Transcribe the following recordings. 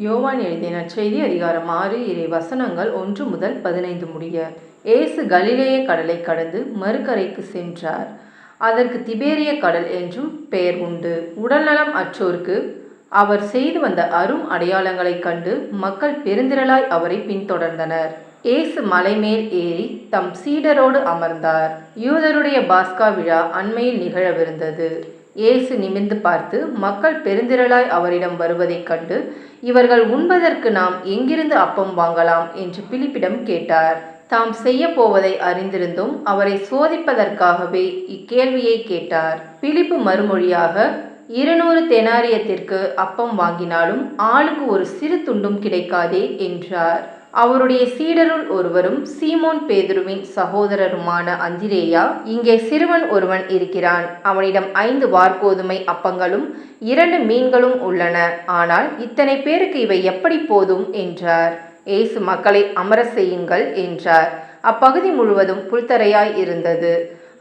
யோவான் எழுதிய நற்செய்தி அதிகாரம் 6 இறை வசனங்கள் 1 முதல் 15 முடிய. இயேசு கலிலேய கடலை கடந்து மறுகரைக்கு சென்றார். அதற்கு திபேரிய கடல் என்றும் பெயர் உண்டு. உடல்நலம் அற்றோருக்கு அவர் செய்து வந்த அரும் அடையாளங்களைக் கண்டு மக்கள் பெருந்திரளாய் அவரை பின்தொடர்ந்தனர். இயேசு மலைமேல் ஏறி தம் சீடரோடு அமர்ந்தார். யூதருடைய பாஸ்கா விழா அண்மையில் நிகழவிருந்தது. இயேசு நிமிர்ந்து பார்த்து மக்கள் பெருந்திரளாய் அவரிடம் வருவதைக் கண்டு, இவர்கள் உண்பதற்கு நாம் எங்கிருந்து அப்பம் வாங்கலாம் என்று பிலிப்பிடம் கேட்டார். தாம் செய்ய போவதை அறிந்திருந்தும் அவரை சோதிப்பதற்காகவே இக்கேள்வியை கேட்டார். பிலிப்பு மறுமொழியாக, 200 தெனாரியத்திற்கு அப்பம் வாங்கினாலும் ஆளுக்கு ஒரு சிறு துண்டும் கிடைக்காதே என்றார். அவருடைய சீடருள் ஒருவரும் சீமோன் பேதுருவின் சகோதரருமான அந்திரேயா, இங்கே சிறுவன் ஒருவன் இருக்கிறான். அவனிடம் 5 வார்கோதுமை அப்பங்களும் 2 மீன்களும் உள்ளன. ஆனால் இத்தனை பேருக்கு இவை எப்படி போதும் என்றார். இயேசு மக்களை அமர செய்யுங்கள் என்றார். அப்பகுதி முழுவதும் புல்தரையாய் இருந்தது.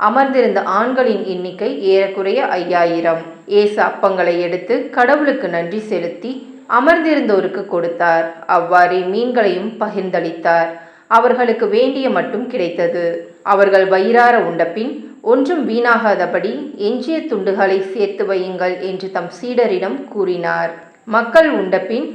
அமர்ந்திருந்த ஆண்களின் எண்ணிக்கை ஏறக்குறைய 5000. இயேசு அப்பங்களை எடுத்து கடவுளுக்கு நன்றி செலுத்தி அமர்ந்திருந்தோருக்கு கொடுத்தார். அவ்வாறே மீன்களையும் பகிர்ந்தளித்தார். அவர்களுக்கு வேண்டிய மட்டும் கிடைத்தது. அவர்கள் வயிறார உண்டபின், ஒன்றும் வீணாகாதபடி எஞ்சிய துண்டுகளை சேர்த்து வையுங்கள் என்று தம் சீடரிடம் கூறினார். மக்கள் உண்டபின்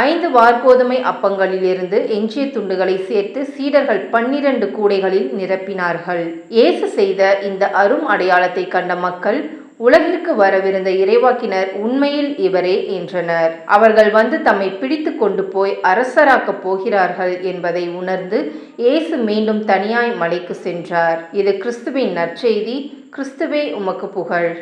5 வார்கோதுமை அப்பங்களிலிருந்து எஞ்சிய துண்டுகளை சேர்த்து சீடர்கள் 12 கூடைகளில் நிரப்பினார்கள். இயேசு செய்த இந்த அரும் அடையாளத்தை கண்ட மக்கள், உலகிற்கு வரவிருந்த இறைவாக்கினர் உண்மையில் இவரே என்றனர். அவர்கள் வந்து தம்மை பிடித்து கொண்டு போய் அரசராக்கப் போகிறார்கள் என்பதை உணர்ந்து இயேசு மீண்டும் தனியாய் மலைக்கு சென்றார். இது கிறிஸ்துவின் நற்செய்தி. கிறிஸ்துவே உமக்கு புகழ்.